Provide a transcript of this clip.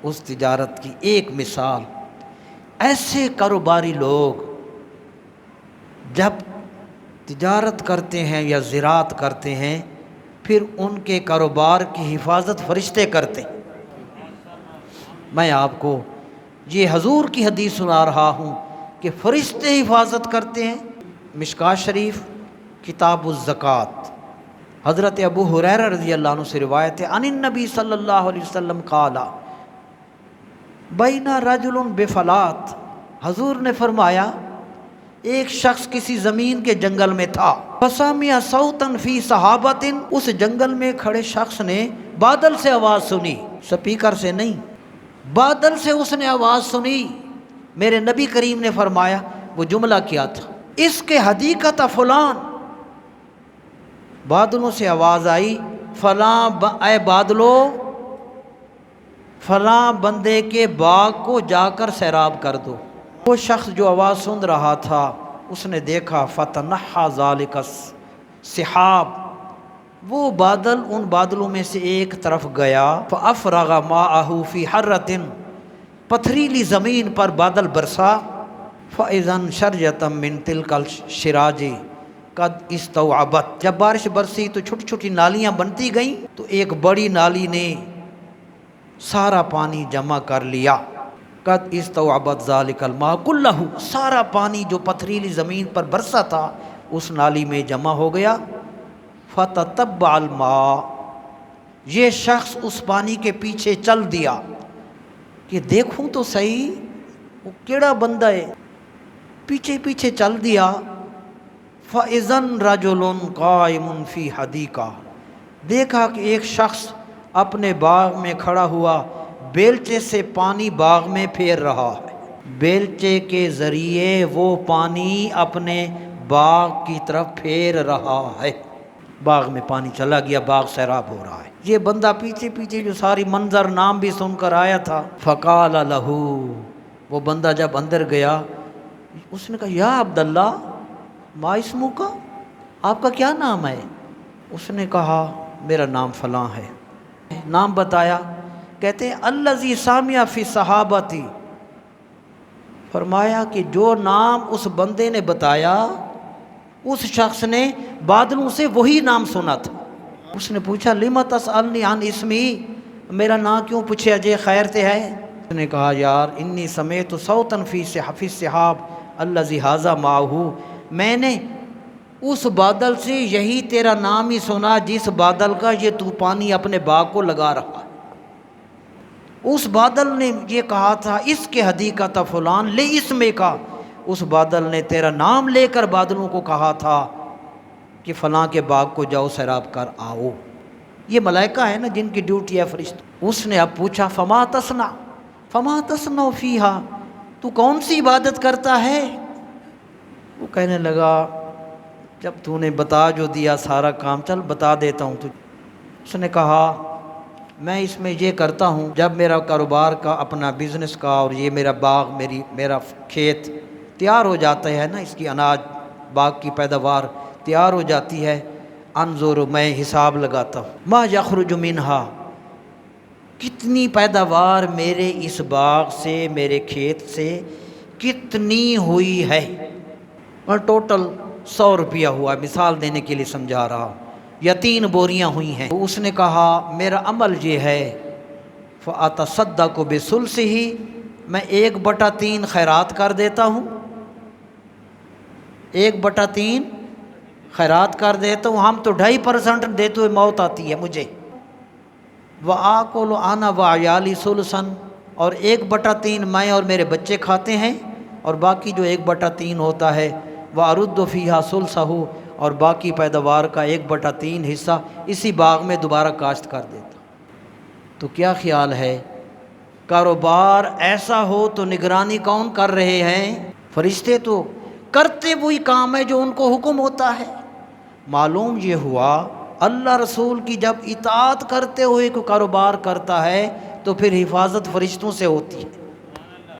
اس تجارت کی ایک مثال، ایسے کاروباری لوگ جب تجارت کرتے ہیں یا زراعت کرتے ہیں، پھر ان کے کاروبار کی حفاظت فرشتے کرتے ہیں۔ میں آپ کو یہ حضور کی حدیث سنا رہا ہوں کہ فرشتے حفاظت کرتے ہیں۔ مشکوٰۃ شریف کتاب الزکوٰۃ، حضرت ابو ہریرہ رضی اللہ عنہ سے روایت ہے، عن النبی صلی اللہ علیہ وسلم قال بین رجل بفلات، حضور نے فرمایا ایک شخص کسی زمین کے جنگل میں تھا، فسمع صوتا فی صحابۃ، اس جنگل میں کھڑے شخص نے بادل سے آواز سنی، سپیکر سے نہیں، بادل سے اس نے آواز سنی۔ میرے نبی کریم نے فرمایا، وہ جملہ کیا تھا، اس کے حدیقت فلان، بادلوں سے آواز آئی، فلاں اے بادلو فلاں بندے کے باغ کو جا کر سیراب کر دو۔ وہ شخص جو آواز سن رہا تھا اس نے دیکھا، فتنحى ذلك السحاب، وہ بادل ان بادلوں میں سے ایک طرف گیا، فافرغ ماءه في حرة، پتھریلی زمین پر بادل برسا، فاذا شرجة من تلك الشراج قد استوعبت، جب بارش برسی تو چھوٹی چھوٹی نالیاں بنتی گئیں، تو ایک بڑی نالی نے سارا پانی جمع کر لیا، قد استوعبت ذلك الماء كله، سارا پانی جو پتھریلی زمین پر برسا تھا اس نالی میں جمع ہو گیا، فتتبع الماء، یہ شخص اس پانی کے پیچھے چل دیا کہ دیکھوں تو صحیح وہ کیڑا بندہ ہے، پیچھے پیچھے چل دیا، فَإِذًا رَجُلٌ قَائِمٌ فِي حَدِيقَةٍ، دیکھا کہ ایک شخص اپنے باغ میں کھڑا ہوا بیلچے سے پانی باغ میں پھیر رہا ہے، بیلچے کے ذریعے وہ پانی اپنے باغ کی طرف پھیر رہا ہے، باغ میں پانی چلا گیا، باغ سیراب ہو رہا ہے۔ یہ بندہ پیچھے پیچھے جو ساری منظر نام بھی سن کر آیا تھا، فقال لہ، وہ بندہ جب اندر گیا اس نے کہا، یا عبداللہ ما اسمک، آپ کا کیا نام ہے؟ اس نے کہا میرا نام فلاں ہے، نام بتایا، کہتے ہیں الذی سامع فی صحابتی، فرمایا کہ جو نام اس بندے نے بتایا اس شخص نے بادلوں سے وہی نام سنا تھا۔ اس نے پوچھا لم تسألنی عن اسمی، میرا نام کیوں پوچھے، اجے خیر تے ہے؟ اس نے کہا یار انی سمعت صوتا فی السحاب الذی ھذا معہ، میں نے اس بادل سے یہی تیرا نام ہی سنا جس بادل کا یہ تو پانی اپنے باغ کو لگا رہا ہے۔ اس بادل نے یہ کہا تھا اس کے حدیقت فلان لے اسمے کا، اس بادل نے تیرا نام لے کر بادلوں کو کہا تھا کہ فلاں کے باغ کو جاؤ سیراب کر آؤ۔ یہ ملائکہ ہے نا جن کی ڈیوٹی ہے فرشتہ۔ اس نے اب پوچھا فما تصنع فیہا، تو کون سی عبادت کرتا ہے؟ وہ کہنے لگا جب تو نے بتا جو دیا سارا کام، چل بتا دیتا ہوں تجھے۔ اس نے کہا میں اس میں یہ کرتا ہوں، جب میرا کاروبار کا اپنا بزنس کا اور یہ میرا باغ میرا کھیت تیار ہو جاتا ہے نا، اس کی اناج باغ کی پیداوار تیار ہو جاتی ہے، انظر، میں حساب لگاتا ہوں، ما یخرج منہا، کتنی پیداوار میرے اس باغ سے میرے کھیت سے کتنی ہوئی ہے، اور ٹوٹل 100 روپیہ ہوا، مثال دینے کے لیے سمجھا رہا ہوں، یا 3 بوریاں ہوئی ہیں۔ اس نے کہا میرا عمل یہ ہے فاتصدق بثلثہ، میں 1/3 خیرات کر دیتا ہوں، 1/3 خیرات کر دیتا ہوں، ہم تو 2.5% دیتے ہوئے موت آتی ہے مجھے، وآکل انا وعیالی ثلثا، اور 1/3 میں اور میرے بچے کھاتے ہیں، اور باقی جو 1/3 ہوتا ہے وارد فیہا ثلثہ، اور باقی پیداوار کا 1/3 حصہ اسی باغ میں دوبارہ کاشت کر دیتا۔ تو کیا خیال ہے، کاروبار ایسا ہو تو نگرانی کون کر رہے ہیں؟ فرشتے تو کرتے وہی کام ہے جو ان کو حکم ہوتا ہے۔ معلوم یہ ہوا اللہ رسول کی جب اطاعت کرتے ہوئے کوئی کاروبار کرتا ہے تو پھر حفاظت فرشتوں سے ہوتی ہے۔